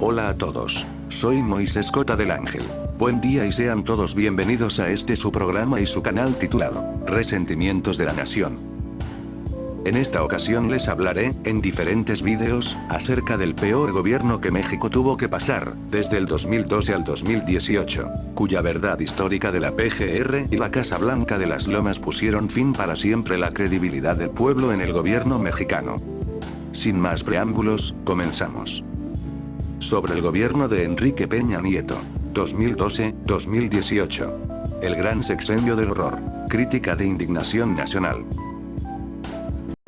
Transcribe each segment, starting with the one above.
Hola a todos. Soy Moisés Cota del Ángel. Buen día y sean todos bienvenidos a este su programa y su canal titulado Resentimientos de la Nación. En esta ocasión les hablaré, en diferentes vídeos, acerca del peor gobierno que México tuvo que pasar, desde el 2012 al 2018, cuya verdad histórica de la PGR y la Casa Blanca de las Lomas pusieron fin para siempre la credibilidad del pueblo en el gobierno mexicano. Sin más preámbulos, comenzamos. Sobre el gobierno de Enrique Peña Nieto, 2012-2018. El gran sexenio del horror. Crítica de indignación nacional.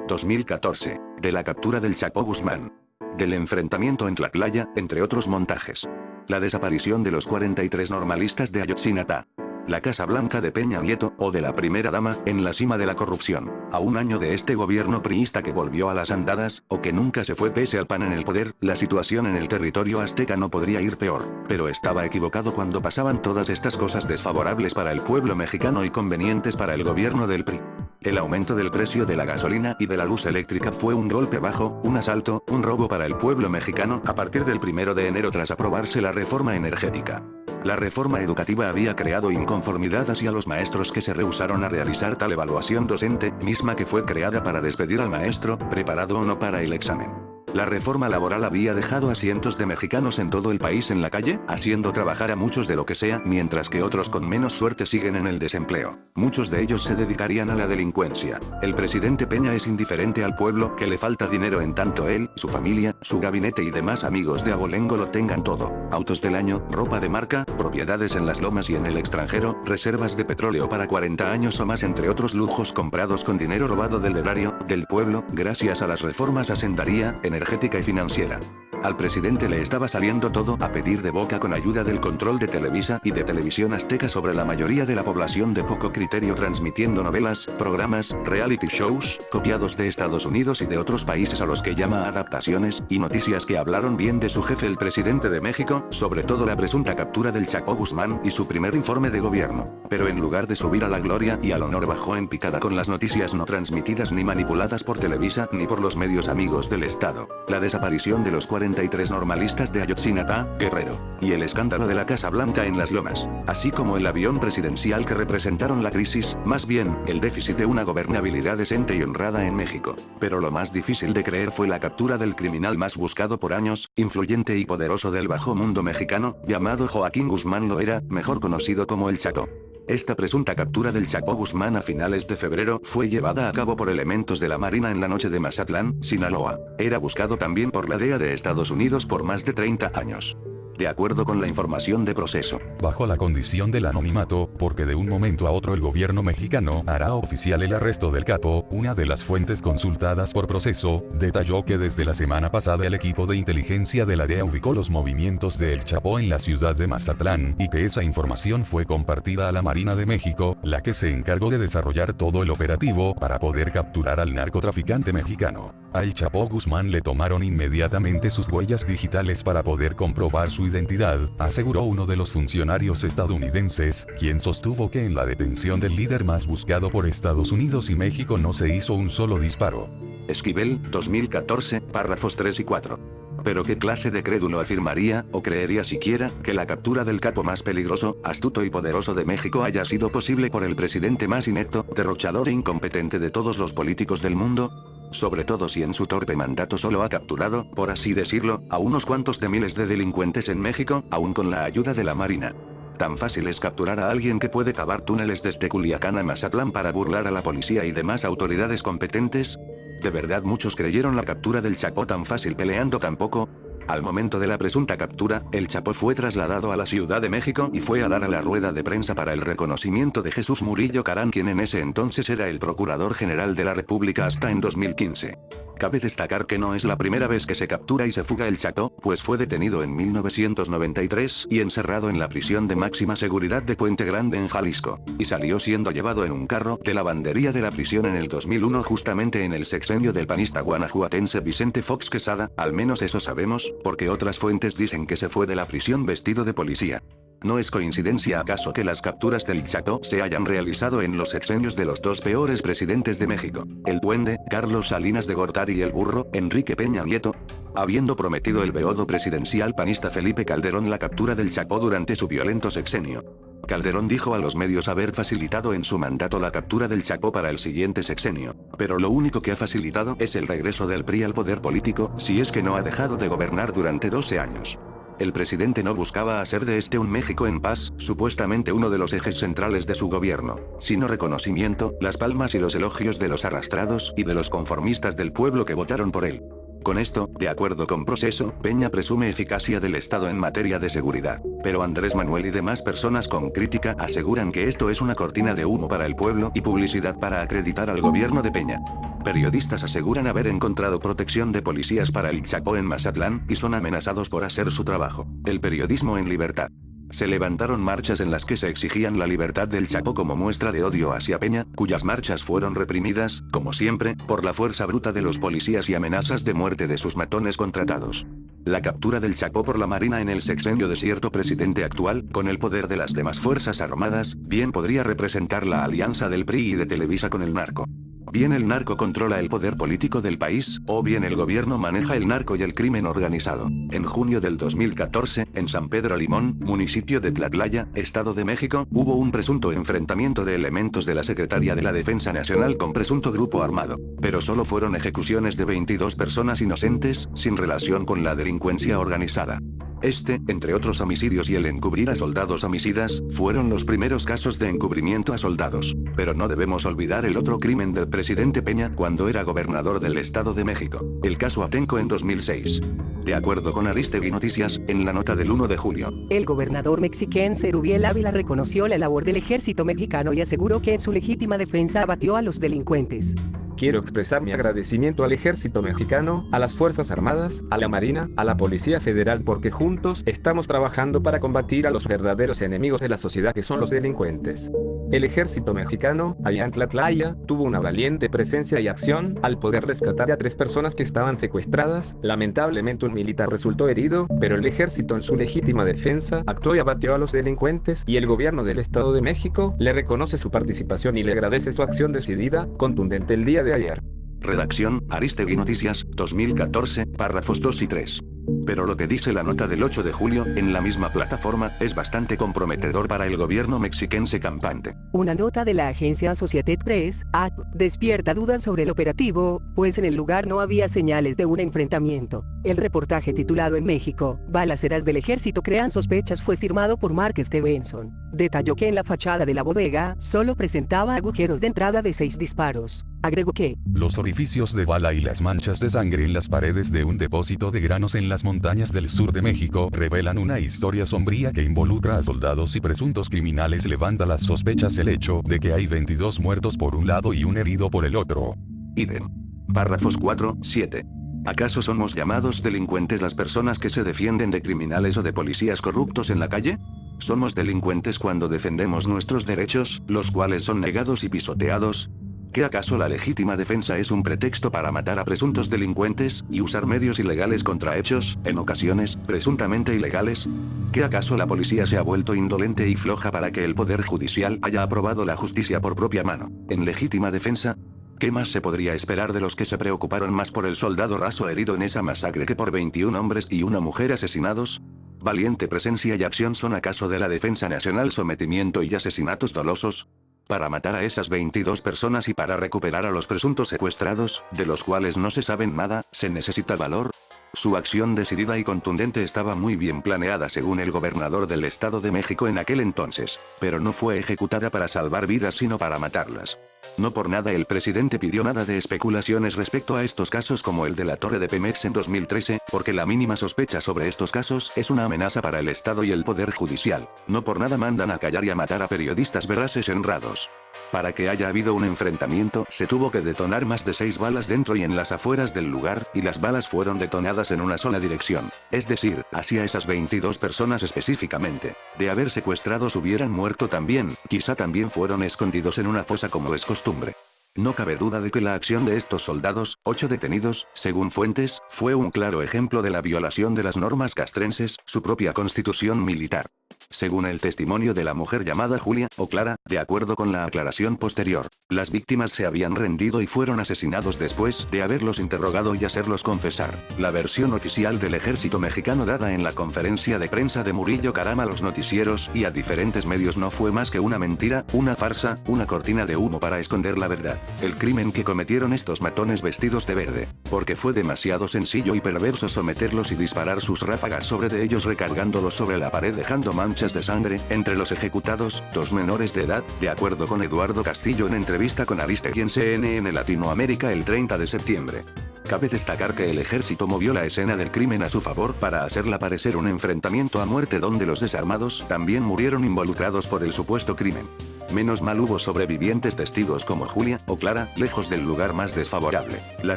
2014. De la captura del Chapo Guzmán. Del enfrentamiento en Tlatlaya, entre otros montajes. La desaparición de los 43 normalistas de Ayotzinapa. La Casa Blanca de Peña Nieto, o de la primera dama, en la cima de la corrupción. A un año de este gobierno priista que volvió a las andadas, o que nunca se fue pese al PAN en el poder, la situación en el territorio azteca no podría ir peor. Pero estaba equivocado cuando pasaban todas estas cosas desfavorables para el pueblo mexicano y convenientes para el gobierno del PRI. El aumento del precio de la gasolina y de la luz eléctrica fue un golpe bajo, un asalto, un robo para el pueblo mexicano a partir del 1 de enero tras aprobarse la reforma energética. La reforma educativa había creado inconformidad hacia los maestros que se rehusaron a realizar tal evaluación docente, misma que fue creada para despedir al maestro, preparado o no para el examen. La reforma laboral había dejado a cientos de mexicanos en todo el país en la calle, haciendo trabajar a muchos de lo que sea, mientras que otros con menos suerte siguen en el desempleo. Muchos de ellos se dedicarían a la delincuencia. El presidente Peña es indiferente al pueblo, que le falta dinero en tanto él, su familia, su gabinete y demás amigos de abolengo lo tengan todo. Autos del año, ropa de marca, propiedades en las lomas y en el extranjero, reservas de petróleo para 40 años o más, entre otros lujos comprados con dinero robado del erario, del pueblo, gracias a las reformas hacendaría, energética y financiera. Al presidente le estaba saliendo todo a pedir de boca con ayuda del control de Televisa y de Televisión Azteca sobre la mayoría de la población de poco criterio, transmitiendo novelas, programas, reality shows, copiados de Estados Unidos y de otros países a los que llama adaptaciones, y noticias que hablaron bien de su jefe el presidente de México, sobre todo la presunta captura del Chapo Guzmán y su primer informe de gobierno. Pero en lugar de subir a la gloria y al honor bajó en picada con las noticias no transmitidas ni manipuladas por Televisa ni por los medios amigos del Estado. La desaparición de los 43 normalistas de Ayotzinapa, Guerrero, y el escándalo de la Casa Blanca en las Lomas, así como el avión presidencial que representaron la crisis, más bien, el déficit de una gobernabilidad decente y honrada en México. Pero lo más difícil de creer fue la captura del criminal más buscado por años, influyente y poderoso del bajo mundo mexicano, llamado Joaquín Guzmán Loera, mejor conocido como el Chapo. Esta presunta captura del Chapo Guzmán a finales de febrero fue llevada a cabo por elementos de la Marina en la noche de Mazatlán, Sinaloa. Era buscado también por la DEA de Estados Unidos por más de 30 años. De acuerdo con la información de Proceso. Bajo la condición del anonimato, porque de un momento a otro el gobierno mexicano hará oficial el arresto del capo, una de las fuentes consultadas por Proceso, detalló que desde la semana pasada el equipo de inteligencia de la DEA ubicó los movimientos de El Chapo en la ciudad de Mazatlán, y que esa información fue compartida a la Marina de México, la que se encargó de desarrollar todo el operativo para poder capturar al narcotraficante mexicano. Al Chapo Guzmán le tomaron inmediatamente sus huellas digitales para poder comprobar su identidad, aseguró uno de los funcionarios estadounidenses, quien sostuvo que en la detención del líder más buscado por Estados Unidos y México no se hizo un solo disparo. Esquivel, 2014, párrafos 3 y 4. Pero ¿qué clase de crédulo afirmaría, o creería siquiera, que la captura del capo más peligroso, astuto y poderoso de México haya sido posible por el presidente más inepto, derrochador e incompetente de todos los políticos del mundo? Sobre todo si en su torpe mandato solo ha capturado, por así decirlo, a unos cuantos de miles de delincuentes en México, aún con la ayuda de la Marina. ¿Tan fácil es capturar a alguien que puede cavar túneles desde Culiacán a Mazatlán para burlar a la policía y demás autoridades competentes? ¿De verdad muchos creyeron la captura del Chapo tan fácil peleando tan poco? Al momento de la presunta captura, el Chapo fue trasladado a la Ciudad de México y fue a dar a la rueda de prensa para el reconocimiento de Jesús Murillo Caram, quien en ese entonces era el Procurador General de la República hasta en 2015. Cabe destacar que no es la primera vez que se captura y se fuga el Chapo, pues fue detenido en 1993 y encerrado en la prisión de máxima seguridad de Puente Grande en Jalisco, y salió siendo llevado en un carro de lavandería de la prisión en el 2001, justamente en el sexenio del panista guanajuatense Vicente Fox Quesada, al menos eso sabemos, porque otras fuentes dicen que se fue de la prisión vestido de policía. ¿No es coincidencia acaso que las capturas del Chapo se hayan realizado en los sexenios de los dos peores presidentes de México, el duende, Carlos Salinas de Gortari, y el burro, Enrique Peña Nieto? habiendo prometido el beodo presidencial panista Felipe Calderón la captura del Chapo durante su violento sexenio. Calderón dijo a los medios haber facilitado en su mandato la captura del Chapo para el siguiente sexenio, pero lo único que ha facilitado es el regreso del PRI al poder político, si es que no ha dejado de gobernar durante 12 años. El presidente no buscaba hacer de este un México en paz, supuestamente uno de los ejes centrales de su gobierno, sino reconocimiento, las palmas y los elogios de los arrastrados y de los conformistas del pueblo que votaron por él. Con esto, de acuerdo con Proceso, Peña presume eficacia del Estado en materia de seguridad, pero Andrés Manuel y demás personas con crítica aseguran que esto es una cortina de humo para el pueblo y publicidad para acreditar al gobierno de Peña. Periodistas aseguran haber encontrado protección de policías para el Chapo en Mazatlán y son amenazados por hacer su trabajo. El periodismo en libertad. Se levantaron marchas en las que se exigían la libertad del Chapo como muestra de odio hacia Peña, cuyas marchas fueron reprimidas, como siempre, por la fuerza bruta de los policías y amenazas de muerte de sus matones contratados. La captura del Chapo por la Marina en el sexenio de cierto presidente actual, con el poder de las demás fuerzas armadas, bien podría representar la alianza del PRI y de Televisa con el narco. Bien el narco controla el poder político del país, o bien el gobierno maneja el narco y el crimen organizado. En junio del 2014, en San Pedro Limón, municipio de Tlatlaya, Estado de México, hubo un presunto enfrentamiento de elementos de la Secretaría de la Defensa Nacional con presunto grupo armado. Pero solo fueron ejecuciones de 22 personas inocentes, sin relación con la delincuencia organizada. Este, entre otros homicidios y el encubrir a soldados homicidas, fueron los primeros casos de encubrimiento a soldados. Pero no debemos olvidar el otro crimen del presidente Peña cuando era gobernador del Estado de México, el caso Atenco en 2006. De acuerdo con Aristegui Noticias, en la nota del 1 de julio. El gobernador mexiquense Rubiel Ávila reconoció la labor del ejército mexicano y aseguró que en su legítima defensa abatió a los delincuentes. Quiero expresar mi agradecimiento al ejército mexicano, a las Fuerzas Armadas, a la Marina, a la Policía Federal porque juntos estamos trabajando para combatir a los verdaderos enemigos de la sociedad que son los delincuentes. El ejército mexicano, allá en Tlatlaya, tuvo una valiente presencia y acción al poder rescatar a 3 personas que estaban secuestradas. Lamentablemente un militar resultó herido, pero el ejército en su legítima defensa actuó y abatió a los delincuentes y el gobierno del Estado de México le reconoce su participación y le agradece su acción decidida, contundente el día de ayer. Redacción, Aristegui Noticias, 2014, párrafos 2 y 3. Pero lo que dice la nota del 8 de julio, en la misma plataforma, es bastante comprometedor para el gobierno mexiquense campante. Una nota de la agencia Associated Press, AP, despierta dudas sobre el operativo, pues en el lugar no había señales de un enfrentamiento. El reportaje titulado En México, balaceras del ejército crean sospechas fue firmado por Mark Stevenson. Detalló que en la fachada de la bodega, solo presentaba agujeros de entrada de 6 disparos. Agregó que los orificios de bala y las manchas de sangre en las paredes de un depósito de granos en las montañas del sur de México revelan una historia sombría que involucra a soldados y presuntos criminales. Levanta las sospechas el hecho de que hay 22 muertos por un lado y un herido por el otro. Idem. Párrafos 4, 7. ¿Acaso somos llamados delincuentes las personas que se defienden de criminales o de policías corruptos en la calle? ¿Somos delincuentes cuando defendemos nuestros derechos, los cuales son negados y pisoteados? ¿Qué acaso la legítima defensa es un pretexto para matar a presuntos delincuentes y usar medios ilegales contra hechos, en ocasiones, presuntamente ilegales? ¿Qué acaso la policía se ha vuelto indolente y floja para que el Poder Judicial haya aprobado la justicia por propia mano, en legítima defensa? ¿Qué más se podría esperar de los que se preocuparon más por el soldado raso herido en esa masacre que por 21 hombres y una mujer asesinados? ¿Valiente presencia y acción son acaso de la defensa nacional sometimiento y asesinatos dolosos? Para matar a esas 22 personas y para recuperar a los presuntos secuestrados, de los cuales no se sabe nada, ¿se necesita valor? Su acción decidida y contundente estaba muy bien planeada según el gobernador del Estado de México en aquel entonces, pero no fue ejecutada para salvar vidas sino para matarlas. No por nada el presidente pidió nada de especulaciones respecto a estos casos como el de la Torre de Pemex en 2013, porque la mínima sospecha sobre estos casos es una amenaza para el Estado y el Poder Judicial. No por nada mandan a callar y a matar a periodistas veraces y honrados. Para que haya habido un enfrentamiento, se tuvo que detonar más de 6 balas dentro y en las afueras del lugar, y las balas fueron detonadas en una sola dirección. Es decir, hacia esas 22 personas específicamente. De haber secuestrados hubieran muerto también, quizá también fueron escondidos en una fosa como es costumbre. No cabe duda de que la acción de estos soldados, 8 detenidos, según fuentes, fue un claro ejemplo de la violación de las normas castrenses, su propia constitución militar. Según el testimonio de la mujer llamada Julia, o Clara, De acuerdo con la aclaración posterior, las víctimas se habían rendido y fueron asesinados después de haberlos interrogado y hacerlos confesar. La versión oficial del ejército mexicano dada en la conferencia de prensa de Murillo Karam a los noticieros y a diferentes medios no fue más que una mentira, una farsa, una cortina de humo para esconder la verdad. El crimen que cometieron estos matones vestidos de verde, porque fue demasiado sencillo y perverso someterlos y disparar sus ráfagas sobre de ellos recargándolos sobre la pared dejando manchas de sangre. Entre los ejecutados, 2 menores de edad, de acuerdo con Eduardo Castillo en entrevista con Aristegui en CNN Latinoamérica el 30 de septiembre. Cabe destacar que el ejército movió la escena del crimen a su favor para hacerla parecer un enfrentamiento a muerte donde los desarmados también murieron involucrados por el supuesto crimen. Menos mal hubo sobrevivientes testigos como Julia o Clara, lejos del lugar más desfavorable. La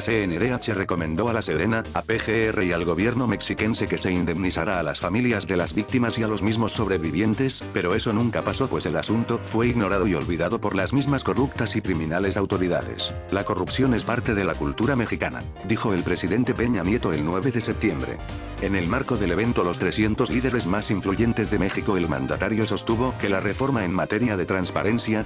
CNDH recomendó a la Sedena, a PGR y al gobierno mexiquense que se indemnizara a las familias de las víctimas y a los mismos sobrevivientes, pero eso nunca pasó pues el asunto fue ignorado y olvidado por las mismas corruptas y criminales autoridades. La corrupción es parte de la cultura mexicana, dijo el presidente Peña Nieto el 9 de septiembre. En el marco del evento Los 300 líderes más influyentes de México, el mandatario sostuvo que la reforma en materia de transparencia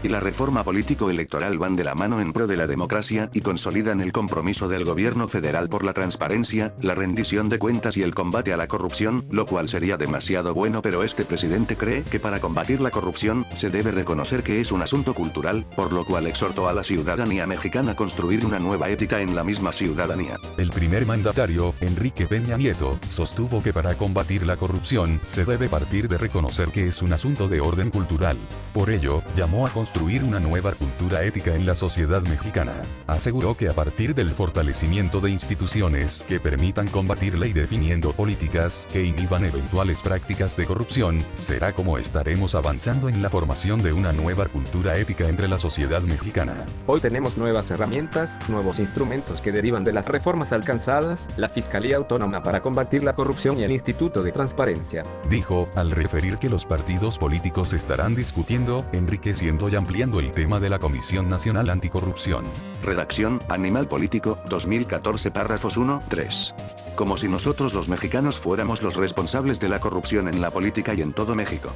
y la reforma político-electoral van de la mano en pro de la democracia y consolidan el compromiso del gobierno federal por la transparencia, la rendición de cuentas y el combate a la corrupción, lo cual sería demasiado bueno, pero este presidente cree que para combatir la corrupción, se debe reconocer que es un asunto cultural, por lo cual exhortó a la ciudadanía mexicana a construir una nueva ética en la misma ciudadanía. El primer mandatario, Enrique Peña Nieto, sostuvo que para combatir la corrupción, se debe partir de reconocer que es un asunto de orden cultural. Por ello, llamó a construir una nueva cultura ética en la sociedad mexicana. Aseguró que a partir del fortalecimiento de instituciones que permitan combatirla y definiendo políticas que inhiban eventuales prácticas de corrupción, será como estaremos avanzando en la formación de una nueva cultura ética entre la sociedad mexicana. Hoy tenemos nuevas herramientas, nuevos instrumentos que derivan de las reformas alcanzadas, la Fiscalía Autónoma para combatir la corrupción y el Instituto de Transparencia. Dijo, al referir que los partidos políticos estarán discutiendo, enriqueciendo y ampliando el tema de la Comisión Nacional Anticorrupción. Redacción, Animal Político, 2014 párrafos 1, 3. Como si nosotros los mexicanos fuéramos los responsables de la corrupción en la política y en todo México.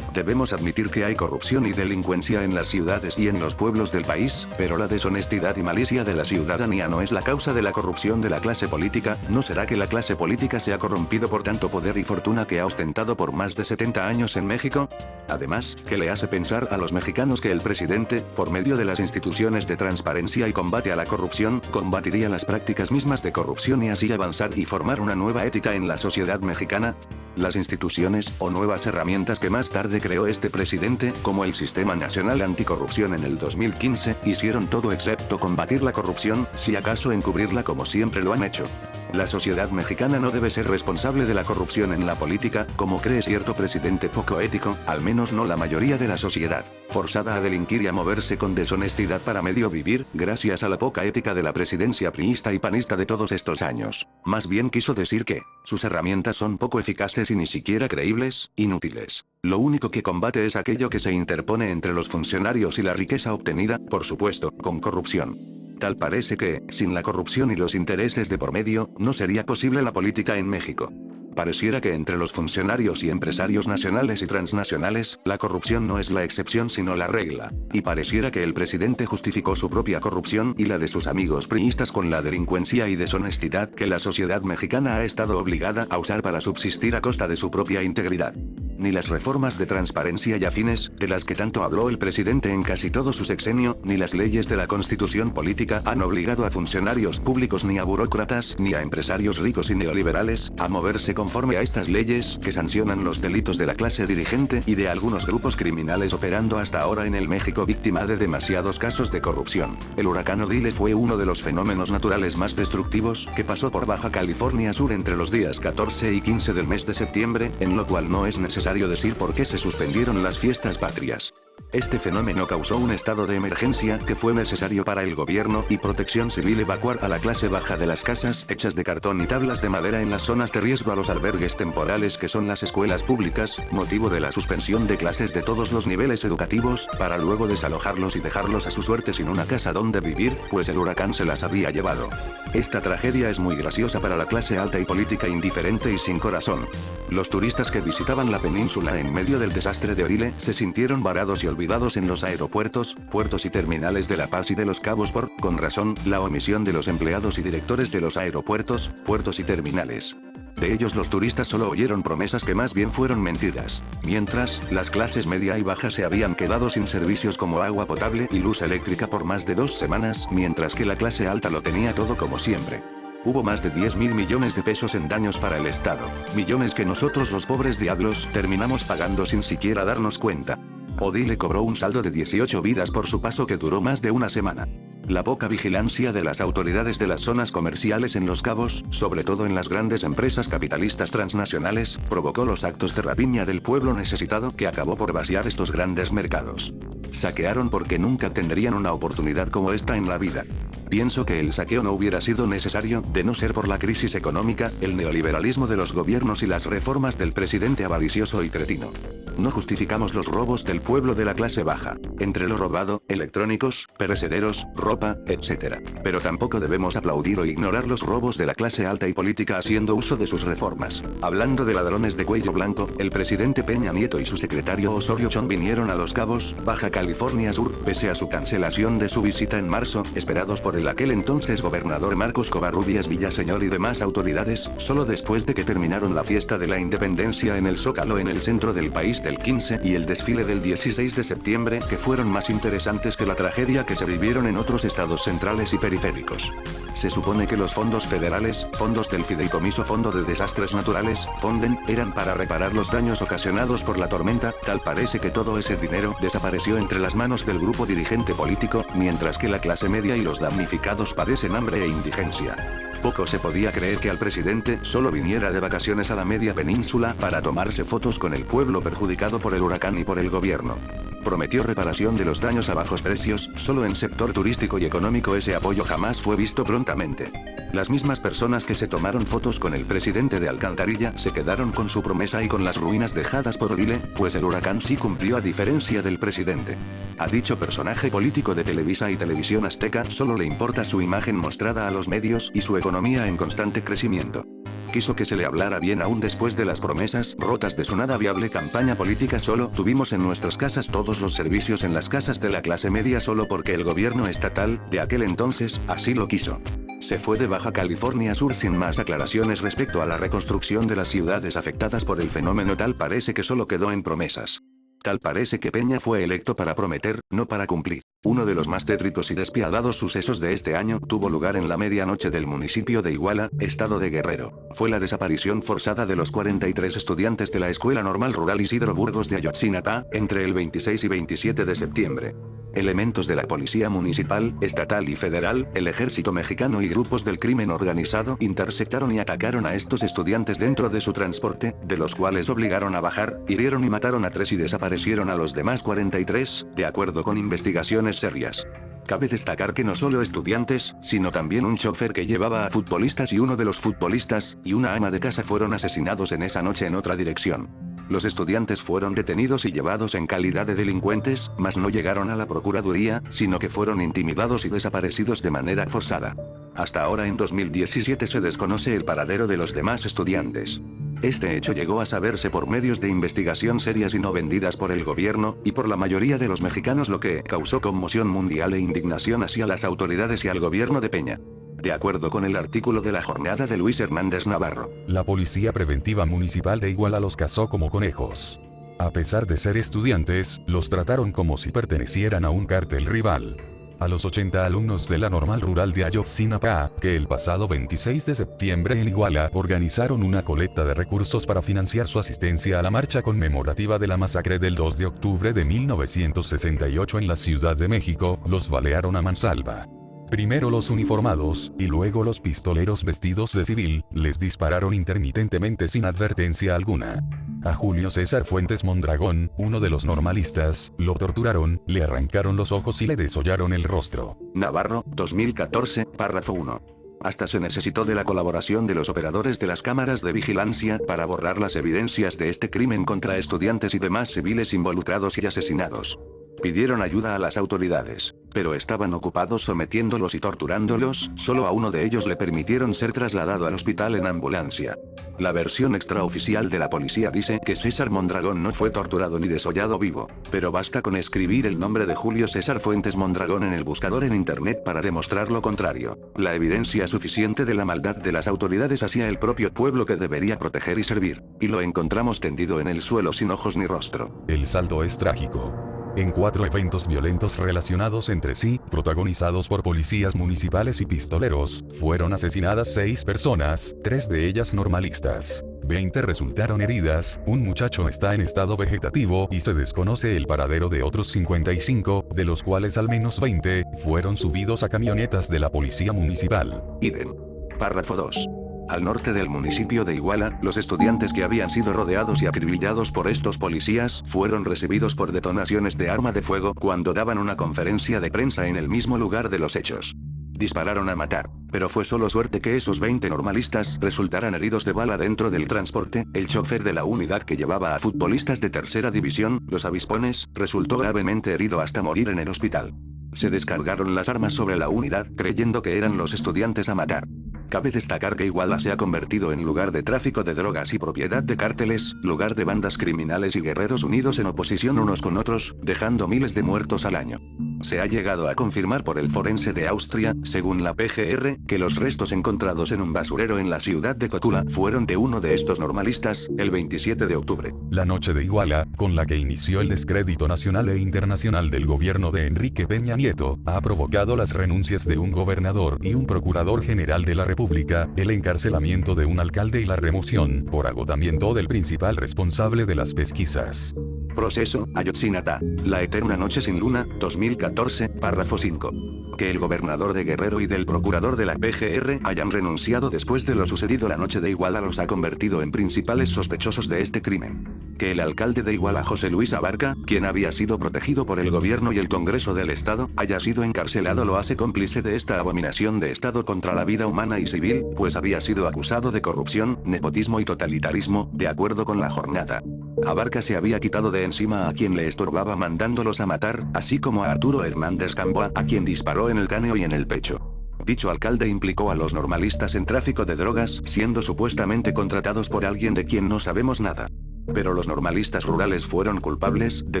Debemos admitir que hay corrupción y delincuencia en las ciudades y en los pueblos del país, pero la deshonestidad y malicia de la ciudadanía no es la causa de la corrupción de la clase política. ¿No será que la clase política se ha corrompido por tanto poder y fortuna que ha ostentado por más de 70 años en México? Además, ¿qué le hace pensar a los mexicanos que el presidente, por medio de las instituciones de transparencia y combate a la corrupción, combatiría las prácticas mismas de corrupción y así avanzar y formar una nueva ética en la sociedad mexicana? Las instituciones o nuevas herramientas que más tarde creó este presidente, como el Sistema Nacional Anticorrupción en el 2015, hicieron todo excepto combatir la corrupción, si acaso encubrirla como siempre lo han hecho. La sociedad mexicana no debe ser responsable de la corrupción en la política, como cree cierto presidente poco ético, al menos no la mayoría de la sociedad, forzada a delinquir y a moverse con deshonestidad para medio vivir, gracias a la poca ética de la presidencia priista y panista de todos estos años. Más bien quiso decir que sus herramientas son poco eficaces y ni siquiera creíbles, inútiles. Lo único que combate es aquello que se interpone entre los funcionarios y la riqueza obtenida, por supuesto, con corrupción. Tal parece que, sin la corrupción y los intereses de por medio, no sería posible la política en México. Pareciera que entre los funcionarios y empresarios nacionales y transnacionales, la corrupción no es la excepción sino la regla. Y pareciera que el presidente justificó su propia corrupción y la de sus amigos priistas con la delincuencia y deshonestidad que la sociedad mexicana ha estado obligada a usar para subsistir a costa de su propia integridad. Ni las reformas de transparencia y afines, de las que tanto habló el presidente en casi todo su sexenio, ni las leyes de la constitución política han obligado a funcionarios públicos ni a burócratas ni a empresarios ricos y neoliberales a moverse conforme a estas leyes que sancionan los delitos de la clase dirigente y de algunos grupos criminales operando hasta ahora en el México víctima de demasiados casos de corrupción. El huracán Odile fue uno de los fenómenos naturales más destructivos que pasó por Baja California Sur entre los días 14 y 15 del mes de septiembre, en lo cual no es necesario decir por qué se suspendieron las fiestas patrias. Este fenómeno causó un estado de emergencia que fue necesario para el gobierno y protección civil evacuar a la clase baja de las casas hechas de cartón y tablas de madera en las zonas de riesgo a los albergues temporales que son las escuelas públicas, motivo de la suspensión de clases de todos los niveles educativos, para luego desalojarlos y dejarlos a su suerte sin una casa donde vivir, pues el huracán se las había llevado. Esta tragedia es muy graciosa para la clase alta y política indiferente y sin corazón. Los turistas que visitaban la península en medio del desastre de Odile se sintieron varados y olvidados en los aeropuertos, puertos y terminales de La Paz y de Los Cabos por, con razón, la omisión de los empleados y directores de los aeropuertos, puertos y terminales. De ellos los turistas solo oyeron promesas que más bien fueron mentiras, mientras, las clases media y baja se habían quedado sin servicios como agua potable y luz eléctrica por más de 2 semanas, mientras que la clase alta lo tenía todo como siempre. Hubo más de 10.000 millones de pesos en daños para el Estado, millones que nosotros los pobres diablos terminamos pagando sin siquiera darnos cuenta. Odile cobró un saldo de 18 vidas por su paso que duró más de una semana. La poca vigilancia de las autoridades de las zonas comerciales en Los Cabos, sobre todo en las grandes empresas capitalistas transnacionales, provocó los actos de rapiña del pueblo necesitado que acabó por vaciar estos grandes mercados. Saquearon porque nunca tendrían una oportunidad como esta en la vida. Pienso que el saqueo no hubiera sido necesario, de no ser por la crisis económica, el neoliberalismo de los gobiernos y las reformas del presidente avaricioso y cretino. No justificamos los robos del pueblo de la clase baja, entre lo robado, electrónicos, perecederos, ropa, etc. Pero tampoco debemos aplaudir o ignorar los robos de la clase alta y política haciendo uso de sus reformas. Hablando de ladrones de cuello blanco, el presidente Peña Nieto y su secretario Osorio Chong vinieron a Los Cabos, Baja California Sur, pese a su cancelación de su visita en marzo, esperados por el aquel entonces gobernador Marcos Covarrubias Villaseñor y demás autoridades, solo después de que terminaron la fiesta de la independencia en el Zócalo en el centro del país del 15 y el desfile del 16 de septiembre, que fueron más interesantes que la tragedia que se vivieron en otros estados centrales y periféricos. Se supone que los fondos federales, fondos del Fideicomiso Fondo de Desastres Naturales, Fonden, eran para reparar los daños ocasionados por la tormenta, tal parece que todo ese dinero desapareció entre las manos del grupo dirigente político, mientras que la clase media y los damnificados padecen hambre e indigencia. Poco se podía creer que al presidente solo viniera de vacaciones a la media península para tomarse fotos con el pueblo perjudicado por el huracán y por el gobierno. Prometió reparación de los daños a bajos precios, solo en sector turístico y económico ese apoyo jamás fue visto prontamente. Las mismas personas que se tomaron fotos con el presidente de Alcantarilla se quedaron con su promesa y con las ruinas dejadas por Odile, pues el huracán sí cumplió a diferencia del presidente. A dicho personaje político de Televisa y Televisión Azteca solo le importa su imagen mostrada a los medios y su economía en constante crecimiento. Quiso que se le hablara bien aún después de las promesas rotas de su nada viable campaña política. Solo tuvimos en nuestras casas todos los servicios en las casas de la clase media solo porque el gobierno estatal, de aquel entonces, así lo quiso. Se fue de Baja California Sur sin más aclaraciones respecto a la reconstrucción de las ciudades afectadas por el fenómeno. Tal parece que solo quedó en promesas. Tal parece que Peña fue electo para prometer, no para cumplir. Uno de los más tétricos y despiadados sucesos de este año tuvo lugar en la medianoche del municipio de Iguala, estado de Guerrero. Fue la desaparición forzada de los 43 estudiantes de la Escuela Normal Rural Isidro Burgos de Ayotzinapa, entre el 26 y 27 de septiembre. Elementos de la policía municipal, estatal y federal, el ejército mexicano y grupos del crimen organizado interceptaron y atacaron a estos estudiantes dentro de su transporte, de los cuales obligaron a bajar, hirieron y mataron a 3 y desaparecieron a los demás 43, de acuerdo con investigaciones serias. Cabe destacar que no solo estudiantes, sino también un chofer que llevaba a futbolistas y uno de los futbolistas, y una ama de casa fueron asesinados en esa noche en otra dirección. Los estudiantes fueron detenidos y llevados en calidad de delincuentes, mas no llegaron a la procuraduría, sino que fueron intimidados y desaparecidos de manera forzada. Hasta ahora en 2017 se desconoce el paradero de los demás estudiantes. Este hecho llegó a saberse por medios de investigación serias y no vendidas por el gobierno, y por la mayoría de los mexicanos, lo que causó conmoción mundial e indignación hacia las autoridades y al gobierno de Peña. De acuerdo con el artículo de La Jornada de Luis Hernández Navarro, la Policía Preventiva Municipal de Iguala los cazó como conejos. A pesar de ser estudiantes, los trataron como si pertenecieran a un cártel rival. A los 80 alumnos de la Normal Rural de Ayotzinapa, que el pasado 26 de septiembre en Iguala organizaron una colecta de recursos para financiar su asistencia a la marcha conmemorativa de la masacre del 2 de octubre de 1968 en la Ciudad de México, los balearon a mansalva. Primero los uniformados, y luego los pistoleros vestidos de civil, les dispararon intermitentemente sin advertencia alguna. A Julio César Fuentes Mondragón, uno de los normalistas, lo torturaron, le arrancaron los ojos y le desollaron el rostro. Navarro, 2014, párrafo 1. Hasta se necesitó de la colaboración de los operadores de las cámaras de vigilancia para borrar las evidencias de este crimen contra estudiantes y demás civiles involucrados y asesinados. Pidieron ayuda a las autoridades, pero estaban ocupados sometiéndolos y torturándolos. Solo a uno de ellos le permitieron ser trasladado al hospital en ambulancia. La versión extraoficial de la policía dice que César Mondragón no fue torturado ni desollado vivo, pero basta con escribir el nombre de Julio César Fuentes Mondragón en el buscador en internet para demostrar lo contrario. La evidencia suficiente de la maldad de las autoridades hacia el propio pueblo que debería proteger y servir, y lo encontramos tendido en el suelo sin ojos ni rostro. El saldo es trágico. En 4 eventos violentos relacionados entre sí, protagonizados por policías municipales y pistoleros, fueron asesinadas 6 personas, 3 de ellas normalistas. 20 resultaron heridas, un muchacho está en estado vegetativo y se desconoce el paradero de otros 55, de los cuales al menos 20 fueron subidos a camionetas de la policía municipal. Idem. Párrafo 2. Al norte del municipio de Iguala, los estudiantes que habían sido rodeados y acribillados por estos policías fueron recibidos por detonaciones de arma de fuego cuando daban una conferencia de prensa en el mismo lugar de los hechos. Dispararon a matar, pero fue solo suerte que esos 20 normalistas resultaran heridos de bala dentro del transporte. El chofer de la unidad que llevaba a futbolistas de tercera división, los Avispones, resultó gravemente herido hasta morir en el hospital. Se descargaron las armas sobre la unidad creyendo que eran los estudiantes a matar. Cabe destacar que Iguala se ha convertido en lugar de tráfico de drogas y propiedad de cárteles, lugar de bandas criminales y guerreros unidos en oposición unos con otros, dejando miles de muertos al año. Se ha llegado a confirmar por el forense de Austria, según la PGR, que los restos encontrados en un basurero en la ciudad de Cotula fueron de uno de estos normalistas, el 27 de octubre. La noche de Iguala, con la que inició el descrédito nacional e internacional del gobierno de Enrique Peña Nieto, ha provocado las renuncias de un gobernador y un procurador general de la República, el encarcelamiento de un alcalde y la remoción, por agotamiento del principal responsable de las pesquisas. Proceso, Ayotzinapa, La Eterna Noche sin Luna, 2014, párrafo 5. Que el gobernador de Guerrero y del procurador de la PGR hayan renunciado después de lo sucedido la noche de Iguala los ha convertido en principales sospechosos de este crimen. Que el alcalde de Iguala, José Luis Abarca, quien había sido protegido por el gobierno y el Congreso del Estado, haya sido encarcelado lo hace cómplice de esta abominación de Estado contra la vida humana y civil, pues había sido acusado de corrupción, nepotismo y totalitarismo, de acuerdo con La Jornada. Abarca se había quitado de encima a quien le estorbaba mandándolos a matar, así como a Arturo Hernández Gamboa, a quien disparó en el cráneo y en el pecho. Dicho alcalde implicó a los normalistas en tráfico de drogas, siendo supuestamente contratados por alguien de quien no sabemos nada. Pero los normalistas rurales fueron culpables de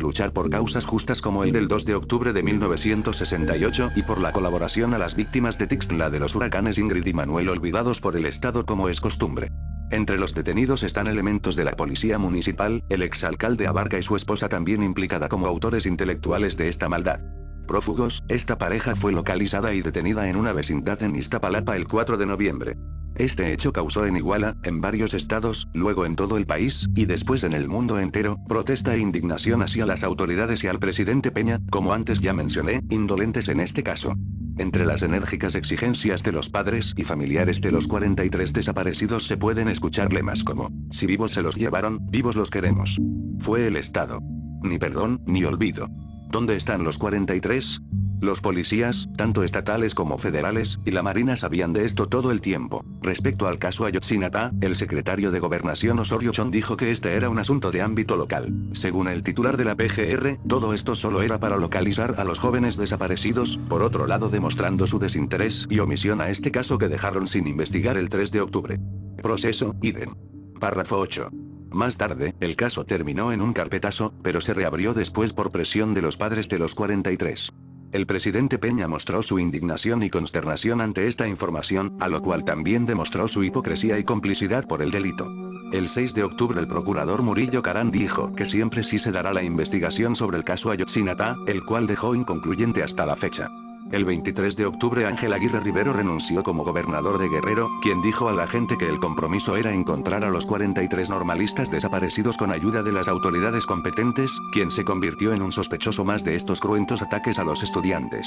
luchar por causas justas como el del 2 de octubre de 1968 y por la colaboración a las víctimas de Tixtla de los huracanes Ingrid y Manuel olvidados por el Estado como es costumbre. Entre los detenidos están elementos de la policía municipal, el exalcalde Abarca y su esposa también implicada como autores intelectuales de esta maldad. Prófugos, esta pareja fue localizada y detenida en una vecindad en Iztapalapa el 4 de noviembre. Este hecho causó en Iguala, en varios estados, luego en todo el país, y después en el mundo entero, protesta e indignación hacia las autoridades y al presidente Peña, como antes ya mencioné, indolentes en este caso. Entre las enérgicas exigencias de los padres y familiares de los 43 desaparecidos se pueden escuchar lemas como: si vivos se los llevaron, vivos los queremos. Fue el Estado. Ni perdón, ni olvido. ¿Dónde están los 43? Los policías, tanto estatales como federales, y la Marina sabían de esto todo el tiempo. Respecto al caso Ayotzinapa, el secretario de Gobernación Osorio Chong dijo que este era un asunto de ámbito local. Según el titular de la PGR, todo esto solo era para localizar a los jóvenes desaparecidos, por otro lado demostrando su desinterés y omisión a este caso que dejaron sin investigar el 3 de octubre. Proceso, idem. Párrafo 8. Más tarde, el caso terminó en un carpetazo, pero se reabrió después por presión de los padres de los 43. El presidente Peña mostró su indignación y consternación ante esta información, a lo cual también demostró su hipocresía y complicidad por el delito. El 6 de octubre el procurador Murillo Caram dijo que siempre sí se dará la investigación sobre el caso Ayotzinapa, el cual dejó inconcluyente hasta la fecha. El 23 de octubre Ángel Aguirre Rivero renunció como gobernador de Guerrero, quien dijo a la gente que el compromiso era encontrar a los 43 normalistas desaparecidos con ayuda de las autoridades competentes, quien se convirtió en un sospechoso más de estos cruentos ataques a los estudiantes.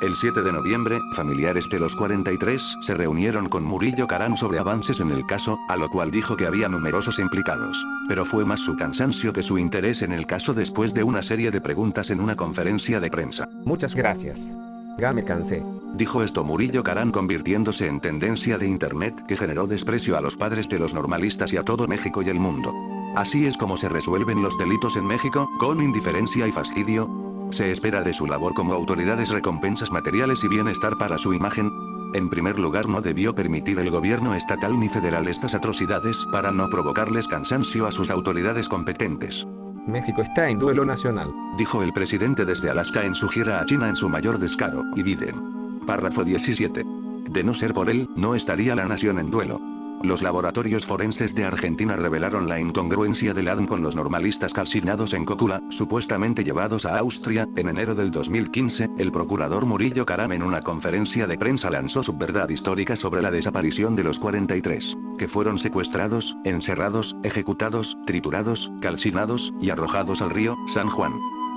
El 7 de noviembre, familiares de los 43 se reunieron con Murillo Caram sobre avances en el caso, a lo cual dijo que había numerosos implicados. Pero fue más su cansancio que su interés en el caso después de una serie de preguntas en una conferencia de prensa. Muchas gracias. Ya me cansé. Dijo esto Murillo Caram convirtiéndose en tendencia de internet que generó desprecio a los padres de los normalistas y a todo México y el mundo. Así es como se resuelven los delitos en México, con indiferencia y fastidio. Se espera de su labor como autoridades recompensas materiales y bienestar para su imagen. En primer lugar, no debió permitir el gobierno estatal ni federal estas atrocidades para no provocarles cansancio a sus autoridades competentes. México está en duelo nacional, Dijo el presidente desde Alaska en su gira a China en su mayor descaro, y Biden. Párrafo 17. De no ser por él, no estaría la nación en duelo. Los laboratorios forenses de Argentina revelaron la incongruencia del ADN con los normalistas calcinados en Cocula, supuestamente llevados a Austria. En enero del 2015, el procurador Murillo Karam en una conferencia de prensa lanzó su verdad histórica sobre la desaparición de los 43, que fueron secuestrados, encerrados, ejecutados, triturados, calcinados, y arrojados al río San Juan.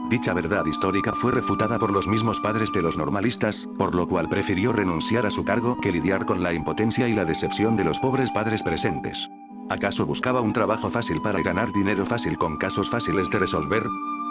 Dicha verdad histórica fue refutada por los mismos padres de los normalistas, por lo cual prefirió renunciar a su cargo que lidiar con la impotencia y la decepción de los pobres padres presentes. ¿Acaso buscaba un trabajo fácil para ganar dinero fácil con casos fáciles de resolver?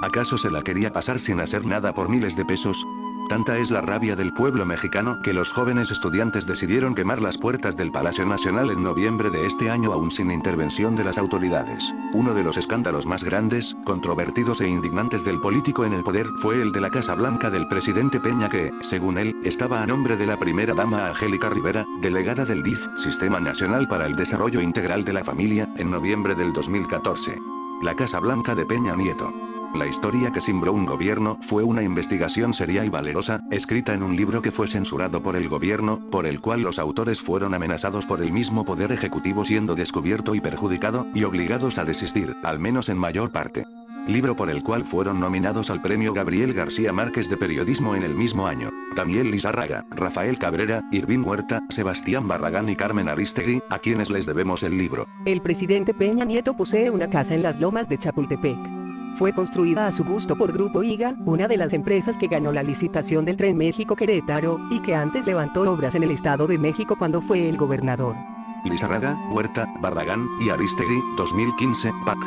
¿Acaso se la quería pasar sin hacer nada por miles de pesos? Tanta es la rabia del pueblo mexicano que los jóvenes estudiantes decidieron quemar las puertas del Palacio Nacional en noviembre de este año aún sin intervención de las autoridades. Uno de los escándalos más grandes, controvertidos e indignantes del político en el poder fue el de la Casa Blanca del presidente Peña que, según él, estaba a nombre de la primera dama Angélica Rivera, delegada del DIF, Sistema Nacional para el Desarrollo Integral de la Familia, en noviembre del 2014. La Casa Blanca de Peña Nieto. La historia que cimbró un gobierno fue una investigación seria y valerosa, escrita en un libro que fue censurado por el gobierno, por el cual los autores fueron amenazados por el mismo poder ejecutivo siendo descubierto y perjudicado, y obligados a desistir, al menos en mayor parte. Libro por el cual fueron nominados al premio Gabriel García Márquez de Periodismo en el mismo año. Daniel Lizárraga, Rafael Cabrera, Irving Huerta, Sebastián Barragán y Carmen Aristegui, a quienes les debemos el libro. El presidente Peña Nieto posee una casa en las lomas de Chapultepec. Fue construida a su gusto por Grupo IGA, una de las empresas que ganó la licitación del Tren México-Querétaro, y que antes levantó obras en el Estado de México cuando fue el gobernador. Lizárraga, Huerta, Barragán y Aristegui, 2015, PAC.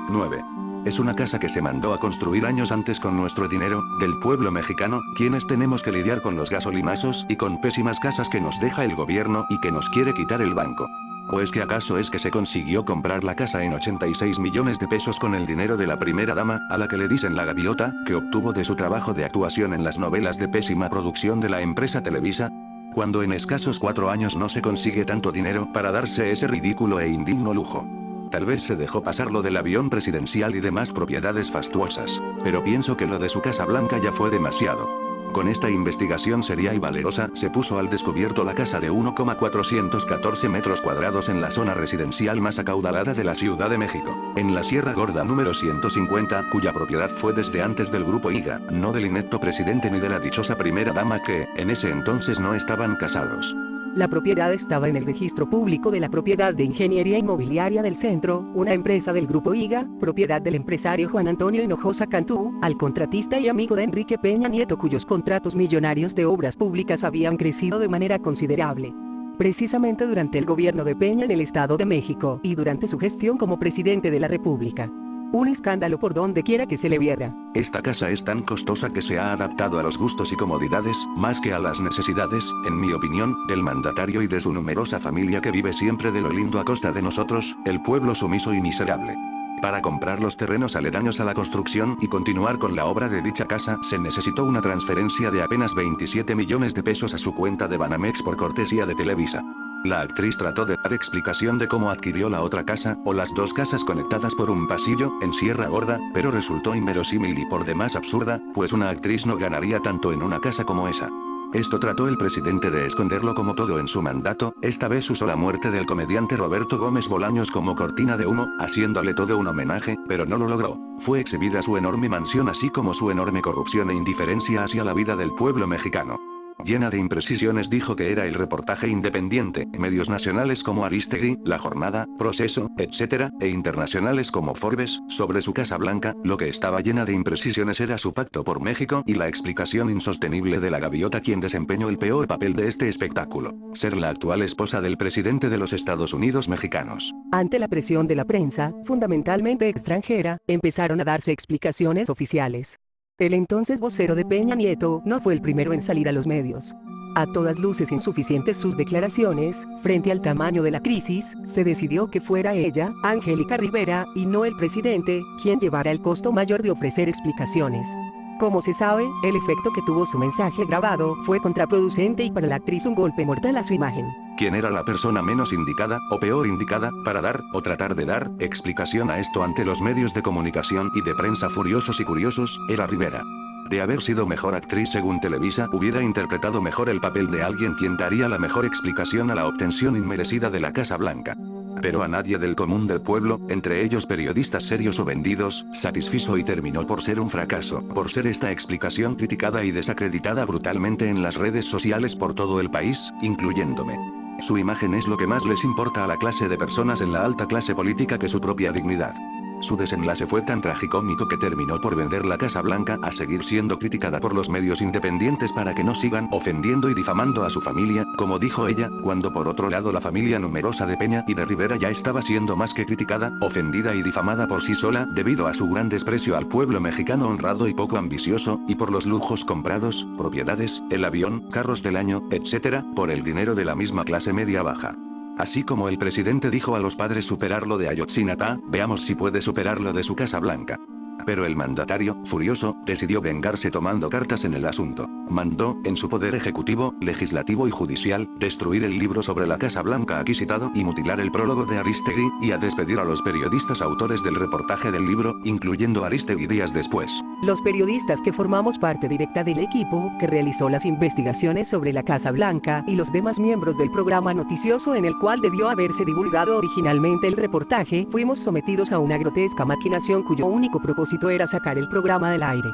9. Es una casa que se mandó a construir años antes con nuestro dinero, del pueblo mexicano, quienes tenemos que lidiar con los gasolinazos y con pésimas casas que nos deja el gobierno y que nos quiere quitar el banco. ¿O es que acaso es que se consiguió comprar la casa en 86 millones de pesos con el dinero de la primera dama, a la que le dicen la gaviota, que obtuvo de su trabajo de actuación en las novelas de pésima producción de la empresa Televisa? Cuando en escasos 4 años no se consigue tanto dinero para darse ese ridículo e indigno lujo. Tal vez se dejó pasar lo del avión presidencial y demás propiedades fastuosas, pero pienso que lo de su Casa Blanca ya fue demasiado. Con esta investigación seria y valerosa, se puso al descubierto la casa de 1,414 metros cuadrados en la zona residencial más acaudalada de la Ciudad de México, en la Sierra Gorda número 150, cuya propiedad fue desde antes del Grupo IGA, no del inepto presidente ni de la dichosa primera dama que, en ese entonces no estaban casados. La propiedad estaba en el registro público de la propiedad de Ingeniería Inmobiliaria del Centro, una empresa del Grupo IGA, propiedad del empresario Juan Antonio Hinojosa Cantú, al contratista y amigo de Enrique Peña Nieto, cuyos contratos millonarios de obras públicas habían crecido de manera considerable. Precisamente durante el gobierno de Peña en el Estado de México y durante su gestión como presidente de la República. Un escándalo por donde quiera que se le viera. Esta casa es tan costosa que se ha adaptado a los gustos y comodidades, más que a las necesidades, en mi opinión, del mandatario y de su numerosa familia que vive siempre de lo lindo a costa de nosotros, el pueblo sumiso y miserable. Para comprar los terrenos aledaños a la construcción y continuar con la obra de dicha casa, se necesitó una transferencia de apenas 27 millones de pesos a su cuenta de Banamex por cortesía de Televisa. La actriz trató de dar explicación de cómo adquirió la otra casa, o las dos casas conectadas por un pasillo, en Sierra Gorda, pero resultó inverosímil y por demás absurda, pues una actriz no ganaría tanto en una casa como esa. Esto trató el presidente de esconderlo como todo en su mandato, esta vez usó la muerte del comediante Roberto Gómez Bolaños como cortina de humo, haciéndole todo un homenaje, pero no lo logró. Fue exhibida su enorme mansión así como su enorme corrupción e indiferencia hacia la vida del pueblo mexicano. Llena de imprecisiones dijo que era el reportaje independiente, medios nacionales como Aristegui, La Jornada, Proceso, etc., e internacionales como Forbes, sobre su Casa Blanca, lo que estaba llena de imprecisiones era su pacto por México y la explicación insostenible de la gaviota quien desempeñó el peor papel de este espectáculo, ser la actual esposa del presidente de los Estados Unidos mexicanos. Ante la presión de la prensa, fundamentalmente extranjera, empezaron a darse explicaciones oficiales. El entonces vocero de Peña Nieto no fue el primero en salir a los medios. A todas luces insuficientes sus declaraciones, frente al tamaño de la crisis, se decidió que fuera ella, Angélica Rivera, y no el presidente, quien llevara el costo mayor de ofrecer explicaciones. Como se sabe, el efecto que tuvo su mensaje grabado fue contraproducente y para la actriz un golpe mortal a su imagen. ¿Quién era la persona menos indicada, o peor indicada, para dar, o tratar de dar, explicación a esto ante los medios de comunicación y de prensa furiosos y curiosos? Era Rivera. De haber sido mejor actriz según Televisa, hubiera interpretado mejor el papel de alguien quien daría la mejor explicación a la obtención inmerecida de la Casa Blanca. Pero a nadie del común del pueblo, entre ellos periodistas serios o vendidos, satisfizo y terminó por ser un fracaso, por ser esta explicación criticada y desacreditada brutalmente en las redes sociales por todo el país, incluyéndome. Su imagen es lo que más les importa a la clase de personas en la alta clase política que su propia dignidad. Su desenlace fue tan tragicómico que terminó por vender la Casa Blanca a seguir siendo criticada por los medios independientes para que no sigan ofendiendo y difamando a su familia, como dijo ella, cuando por otro lado la familia numerosa de Peña y de Rivera ya estaba siendo más que criticada, ofendida y difamada por sí sola, debido a su gran desprecio al pueblo mexicano honrado y poco ambicioso, y por los lujos comprados, propiedades, el avión, carros del año, etc., por el dinero de la misma clase media baja. Así como el presidente dijo a los padres superar lo de Ayotzinapa, veamos si puede superar lo de su Casa Blanca. Pero el mandatario, furioso, decidió vengarse tomando cartas en el asunto. Mandó, en su poder ejecutivo, legislativo y judicial, destruir el libro sobre la Casa Blanca aquí citado y mutilar el prólogo de Aristegui, y a despedir a los periodistas autores del reportaje del libro, incluyendo Aristegui días después. Los periodistas que formamos parte directa del equipo que realizó las investigaciones sobre la Casa Blanca y los demás miembros del programa noticioso en el cual debió haberse divulgado originalmente el reportaje, fuimos sometidos a una grotesca maquinación cuyo único propósito era sacar el programa del aire.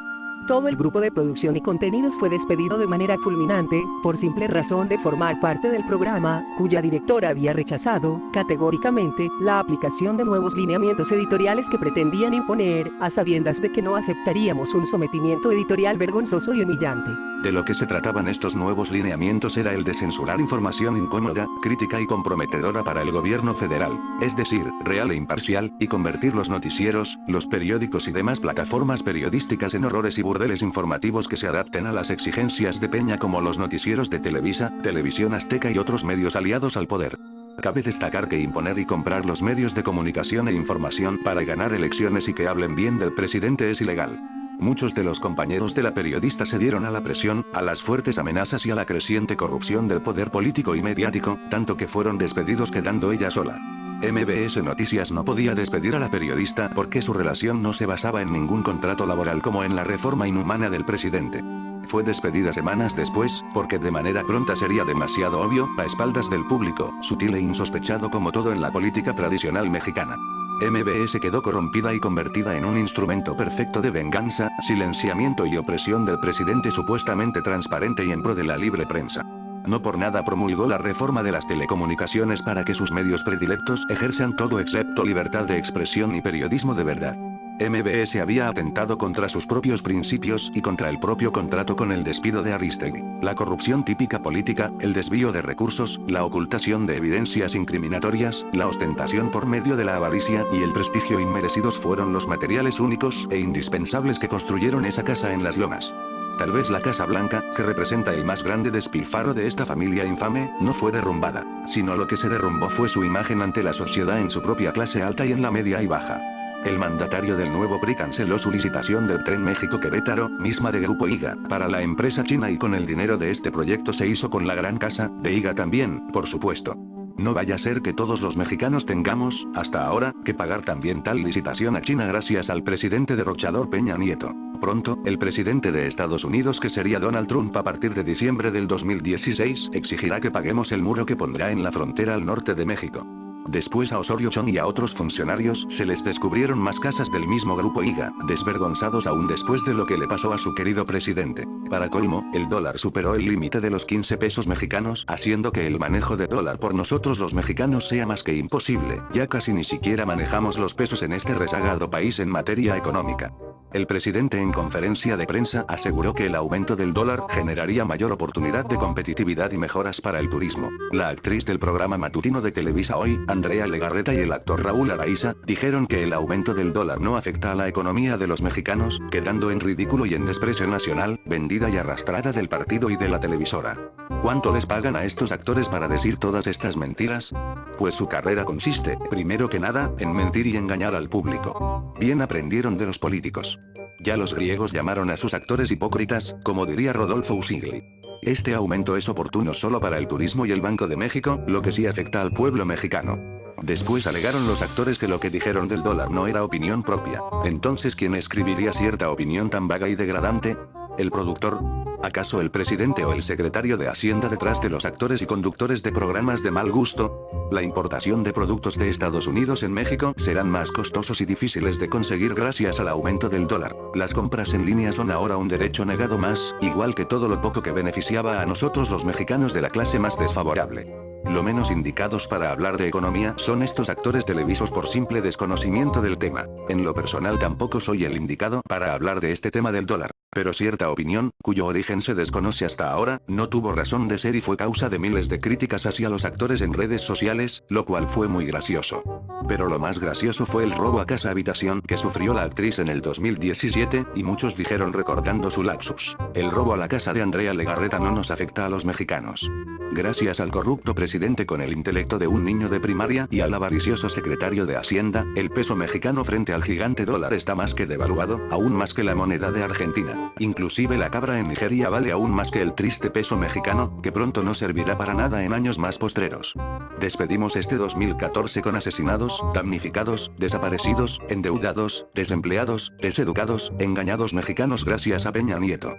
Todo el grupo de producción y contenidos fue despedido de manera fulminante, por simple razón de formar parte del programa, cuya directora había rechazado, categóricamente, la aplicación de nuevos lineamientos editoriales que pretendían imponer, a sabiendas de que no aceptaríamos un sometimiento editorial vergonzoso y humillante. De lo que se trataban estos nuevos lineamientos era el de censurar información incómoda, crítica y comprometedora para el gobierno federal, es decir, real e imparcial, y convertir los noticieros, los periódicos y demás plataformas periodísticas en horrores y burdeles informativos que se adapten a las exigencias de Peña como los noticieros de Televisa, Televisión Azteca y otros medios aliados al poder. Cabe destacar que imponer y comprar los medios de comunicación e información para ganar elecciones y que hablen bien del presidente es ilegal. Muchos de los compañeros de la periodista se dieron a la presión, a las fuertes amenazas y a la creciente corrupción del poder político y mediático, tanto que fueron despedidos quedando ella sola. MBS Noticias no podía despedir a la periodista porque su relación no se basaba en ningún contrato laboral como en la reforma inhumana del presidente. Fue despedida semanas después, porque de manera pronta sería demasiado obvio, a espaldas del público, sutil e insospechado como todo en la política tradicional mexicana. MBS quedó corrompida y convertida en un instrumento perfecto de venganza, silenciamiento y opresión del presidente supuestamente transparente y en pro de la libre prensa. No por nada promulgó la reforma de las telecomunicaciones para que sus medios predilectos ejerzan todo excepto libertad de expresión y periodismo de verdad. MBS había atentado contra sus propios principios y contra el propio contrato con el despido de Aristegui. La corrupción típica política, el desvío de recursos, la ocultación de evidencias incriminatorias, la ostentación por medio de la avaricia y el prestigio inmerecidos fueron los materiales únicos e indispensables que construyeron esa casa en las lomas. Tal vez la Casa Blanca, que representa el más grande despilfarro de esta familia infame, no fue derrumbada, sino lo que se derrumbó fue su imagen ante la sociedad en su propia clase alta y en la media y baja. El mandatario del nuevo PRI canceló su licitación del tren México-Querétaro, misma de Grupo IGA, para la empresa china y con el dinero de este proyecto se hizo con la gran casa, de IGA también, por supuesto. No vaya a ser que todos los mexicanos tengamos, hasta ahora, que pagar también tal licitación a China gracias al presidente derrochador Peña Nieto. Pronto, el presidente de Estados Unidos, que sería Donald Trump a partir de diciembre del 2016, exigirá que paguemos el muro que pondrá en la frontera al norte de México. Después a Osorio Chong y a otros funcionarios se les descubrieron más casas del mismo grupo IGA, desvergonzados aún después de lo que le pasó a su querido presidente. Para colmo, el dólar superó el límite de los 15 pesos mexicanos, haciendo que el manejo de dólar por nosotros los mexicanos sea más que imposible, ya casi ni siquiera manejamos los pesos en este rezagado país en materia económica. El presidente en conferencia de prensa aseguró que el aumento del dólar generaría mayor oportunidad de competitividad y mejoras para el turismo. La actriz del programa matutino de Televisa Hoy, Andrea Legarreta y el actor Raúl Araiza, dijeron que el aumento del dólar no afecta a la economía de los mexicanos, quedando en ridículo y en desprecio nacional, vendida y arrastrada del partido y de la televisora. ¿Cuánto les pagan a estos actores para decir todas estas mentiras? Pues su carrera consiste, primero que nada, en mentir y engañar al público. Bien aprendieron de los políticos. Ya los griegos llamaron a sus actores hipócritas, como diría Rodolfo Usigli. Este aumento es oportuno solo para el turismo y el Banco de México, lo que sí afecta al pueblo mexicano. Después alegaron los actores que lo que dijeron del dólar no era opinión propia. Entonces, ¿quién escribiría cierta opinión tan vaga y degradante? ¿El productor? ¿Acaso el presidente o el secretario de Hacienda detrás de los actores y conductores de programas de mal gusto? La importación de productos de Estados Unidos en México serán más costosos y difíciles de conseguir gracias al aumento del dólar. Las compras en línea son ahora un derecho negado más, igual que todo lo poco que beneficiaba a nosotros los mexicanos de la clase más desfavorable. Lo menos indicados para hablar de economía son estos actores televisos por simple desconocimiento del tema. En lo personal tampoco soy el indicado para hablar de este tema del dólar. Pero cierta opinión, cuyo origen se desconoce hasta ahora, no tuvo razón de ser y fue causa de miles de críticas hacia los actores en redes sociales, lo cual fue muy gracioso. Pero lo más gracioso fue el robo a casa habitación que sufrió la actriz en el 2017, y muchos dijeron recordando su lapsus: el robo a la casa de Andrea Legarreta no nos afecta a los mexicanos. Gracias al corrupto presidente con el intelecto de un niño de primaria y al avaricioso secretario de Hacienda, el peso mexicano frente al gigante dólar está más que devaluado, aún más que la moneda de Argentina. Inclusive la cabra en Nigeria vale aún más que el triste peso mexicano, que pronto no servirá para nada en años más postreros. Despedimos este 2014 con asesinados, damnificados, desaparecidos, endeudados, desempleados, deseducados, engañados mexicanos gracias a Peña Nieto.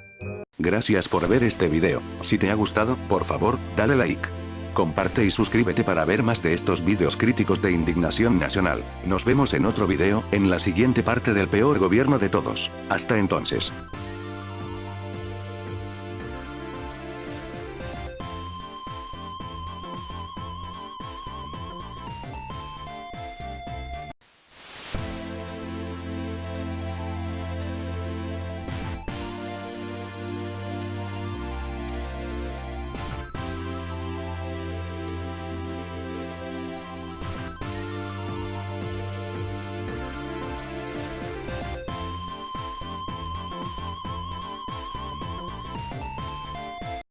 Gracias por ver este video. Si te ha gustado, por favor, dale like. Comparte y suscríbete para ver más de estos vídeos críticos de indignación nacional. Nos vemos en otro video, en la siguiente parte del peor gobierno de todos. Hasta entonces.